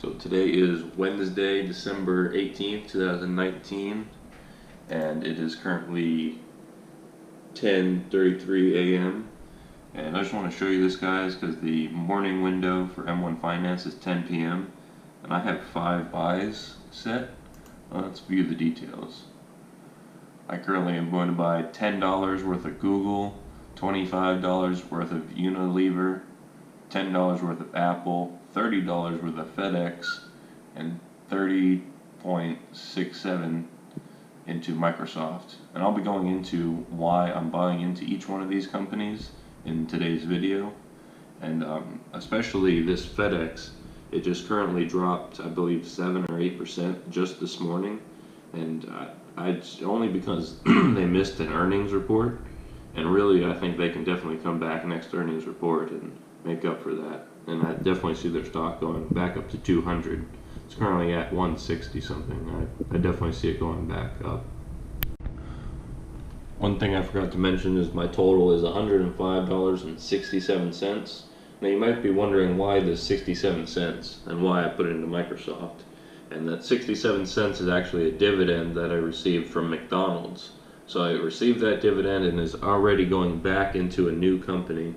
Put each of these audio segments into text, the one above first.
So today is Wednesday, December 18th, 2019, and it is currently 10:33 a.m. And I just want to show you this, guys, because the morning window for M1 Finance is 10 p.m. and I have 5 buys set. Let's view the details. I currently am going to buy $10 worth of Google, $25 worth of Unilever, $10 worth of Apple, $30 worth of FedEx, and 30.67 into Microsoft. And I'll be going into why I'm buying into each one of these companies in today's video. And especially this FedEx, it just currently dropped, I believe, 7 or 8% just this morning. And it's only because they missed an earnings report. And really, I think they can definitely come back next earnings report and make up for that. And I definitely see their stock going back up to 200. It's currently at 160 something. I definitely see it going back up. One thing I forgot to mention is my total is $105.67. Now you might be wondering why this 67 cents and why I put it into Microsoft. And that 67 cents is actually a dividend that I received from McDonald's. So I received that dividend and is already going back into a new company,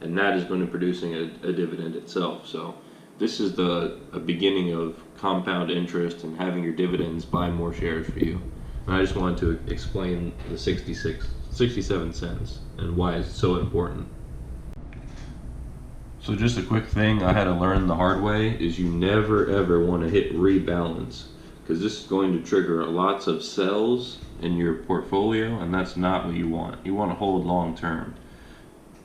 and that is going to be producing a dividend itself. So this is a beginning of compound interest and having your dividends buy more shares for you. And I just wanted to explain the 67 cents and why it's so important. So just a quick thing I had to learn the hard way is you never ever want to hit rebalance, because this is going to trigger lots of sells in your portfolio, and that's not what you want. You want to hold long term.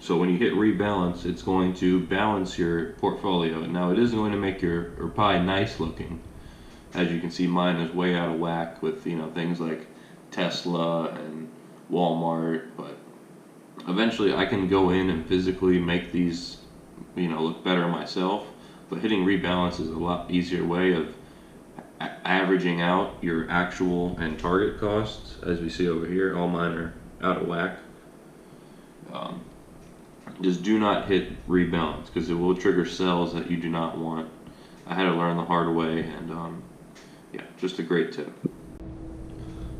So when you hit rebalance, it's going to balance your portfolio. Now it is going to make your pie nice looking. As you can see, mine is way out of whack with things like Tesla and Walmart, but eventually I can go in and physically make these look better myself. But hitting rebalance is a lot easier way of averaging out your actual and target costs. As we see over here, all mine are out of whack. Just do not hit rebalance, because it will trigger sells that you do not want. I had to learn the hard way, and yeah, just a great tip.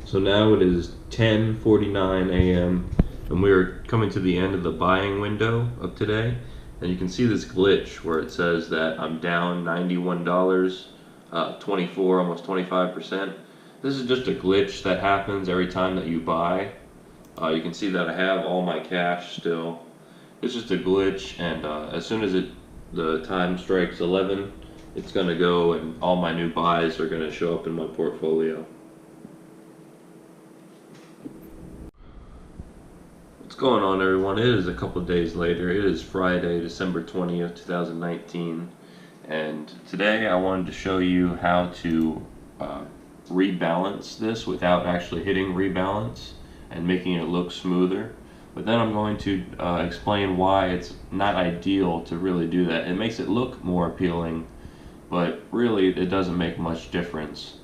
So now it is 10:49 a.m. and we are coming to the end of the buying window of today. And you can see this glitch where it says that I'm down $91, 24, almost 25%. This is just a glitch that happens every time that you buy. You can see that I have all my cash still. It's just a glitch, and as soon as the time strikes 11, it's going to go and all my new buys are going to show up in my portfolio. What's going on, everyone? It is a couple days later. It is Friday, December 20th, 2019, and today I wanted to show you how to rebalance this without actually hitting rebalance and making it look smoother. But then I'm going to explain why it's not ideal to really do that. It makes it look more appealing, but really it doesn't make much difference.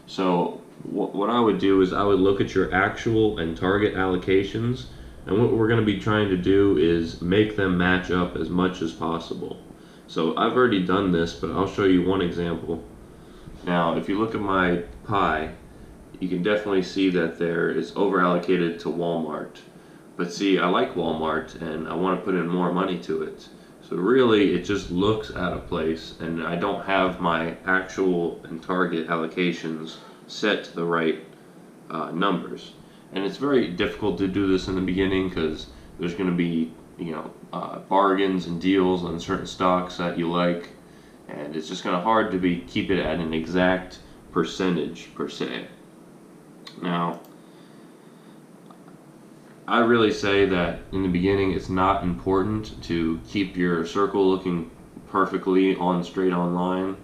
So what I would do is I would look at your actual and target allocations, and what we're going to be trying to do is make them match up as much as possible. So I've already done this, but I'll show you one example. Now if you look at my pie, you can definitely see that there is over allocated to Walmart. But see, I like Walmart and I want to put in more money to it. So really it just looks out of place, and I don't have my actual and target allocations set to the right numbers. And it's very difficult to do this in the beginning because there's going to be bargains and deals on certain stocks that you like, and it's just kind of hard to keep it at an exact percentage per se. Now I really say that in the beginning it's not important to keep your circle looking perfectly straight on line.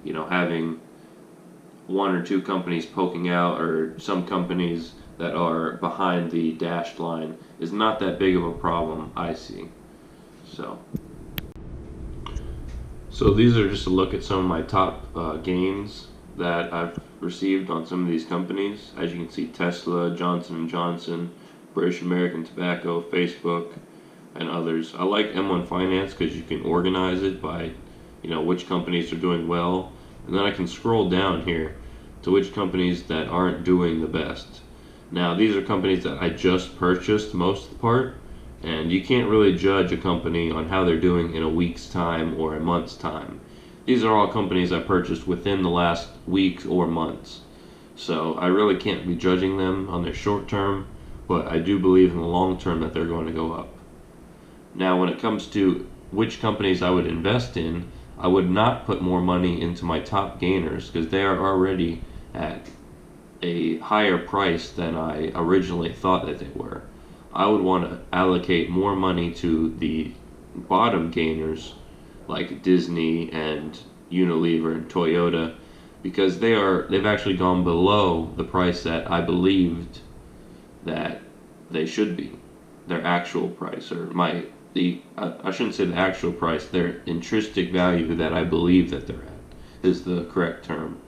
Having 1 or 2 companies poking out, or some companies that are behind the dashed line, is not that big of a problem, I see. So these are just a look at some of my top gains that I've received on some of these companies. As you can see, Tesla, Johnson & Johnson, British American Tobacco, Facebook, and others. I like M1 Finance because you can organize it by which companies are doing well, and then I can scroll down here to which companies that aren't doing the best. Now, these are companies that I just purchased most of the part, and you can't really judge a company on how they're doing in a week's time or a month's time. These are all companies I purchased within the last week or months. So I really can't be judging them on their short term, but I do believe in the long term that they're going to go up. Now, when it comes to which companies I would invest in, I would not put more money into my top gainers because they are already at a higher price than I originally thought that they were. I would want to allocate more money to the bottom gainers like Disney and Unilever and Toyota because they've actually gone below the price that I believed that they should be, their actual price, or I shouldn't say the actual price, their intrinsic value that I believe that they're at is the correct term.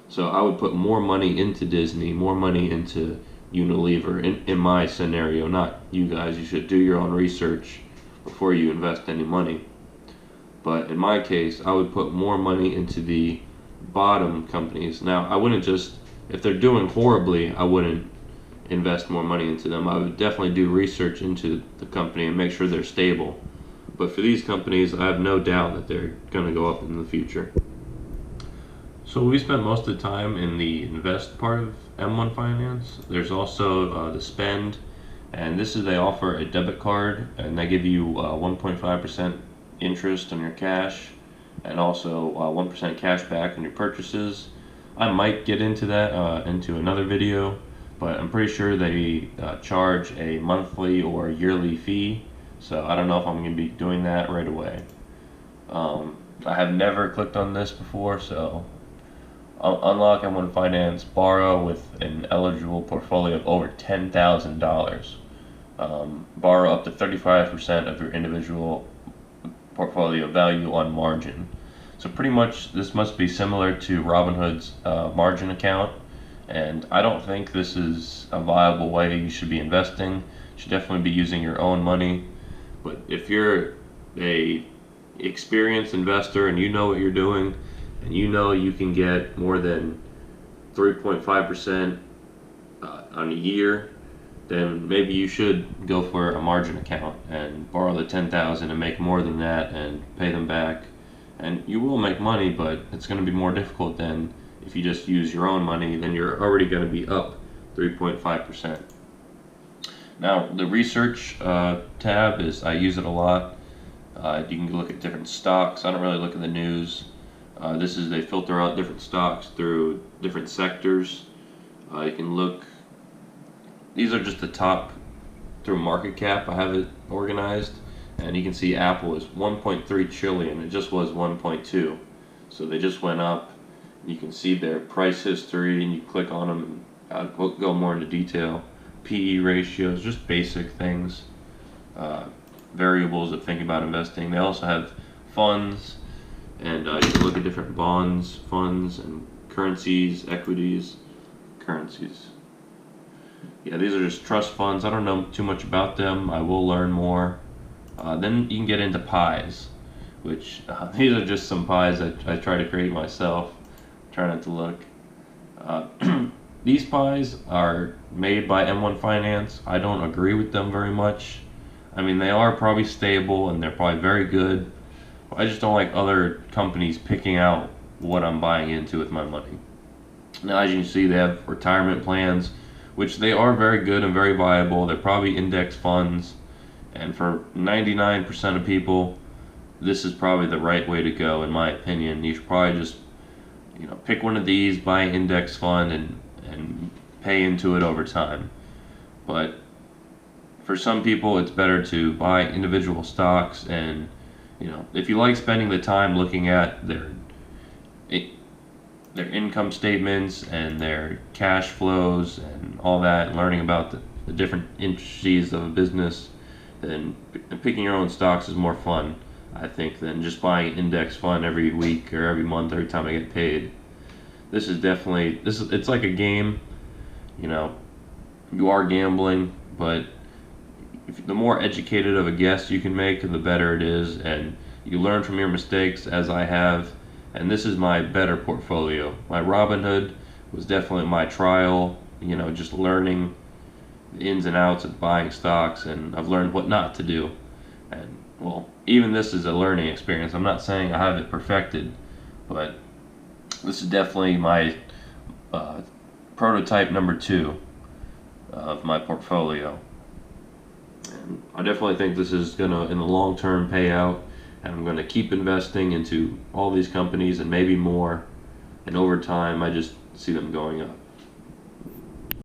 So I would put more money into Disney, more money into Unilever in my scenario, not you guys. You should do your own research before you invest any money. But in my case, I would put more money into the bottom companies. Now, I wouldn't just, if they're doing horribly, I wouldn't invest more money into them. I would definitely do research into the company and make sure they're stable. But for these companies, I have no doubt that they're going to go up in the future. So we spent most of the time in the invest part of M1 Finance. There's also the spend, and they offer a debit card, and they give you 1.5% interest on your cash, and also 1% cash back on your purchases. I might get into that into another video, but I'm pretty sure they charge a monthly or yearly fee, so I don't know if I'm going to be doing that right away. I have never clicked on this before, so unlock M1 Finance, borrow with an eligible portfolio of over $10,000. Borrow up to 35% of your individual portfolio value on margin. So pretty much this must be similar to Robinhood's margin account, and I don't think this is a viable way you should be investing. You should definitely be using your own money. But if you're a experienced investor and you know what you're doing, and you know you can get more than 3.5% on a year, then maybe you should go for a margin account and borrow the $10,000 and make more than that and pay them back. And you will make money, but it's going to be more difficult than if you just use your own money. Then you're already going to be up 3.5%. Now, the research tab I use it a lot. You can look at different stocks. I don't really look at the news. They filter out different stocks through different sectors. You can look, these are just the top through market cap. I have it organized, and you can see Apple is 1.3 trillion. It just was 1.2. So they just went up. You can see their price history, and you click on them, and I'll go more into detail. PE ratios, just basic things, variables of thinking about investing. They also have funds, and you can look at different bonds, funds, and currencies, equities, currencies. Yeah, these are just trust funds. I don't know too much about them. I will learn more. Then you can get into pies, which these are just some pies that I try to create myself. Try not to look. These pies are made by M1 Finance. I don't agree with them very much. I mean, they are probably stable and they're probably very good. I just don't like other companies picking out what I'm buying into with my money. Now, as you can see, they have retirement plans, which they are very good and very viable. They're probably index funds, and for 99% of people, this is probably the right way to go, in my opinion. You should probably just, pick one of these, buy an index fund, and pay into it over time. But for some people, it's better to buy individual stocks, and if you like spending the time looking at their income statements and their cash flows and all that, and learning about the different indices of a business, then picking your own stocks is more fun, I think, than just buying an index fund every week or every month, every time I get paid. This is definitely, it's like a game. You are gambling, but the more educated of a guess you can make, the better it is, and You learn from your mistakes, as I have, and this is my better portfolio. My Robinhood was definitely my trial, just learning the ins and outs of buying stocks, and I've learned what not to do. And well, even this is a learning experience. I'm not saying I have it perfected, but this is definitely my prototype number 2 of my portfolio. And I definitely think this is gonna, in the long term, pay out. And I'm gonna keep investing into all these companies and maybe more. And over time, I just see them going up.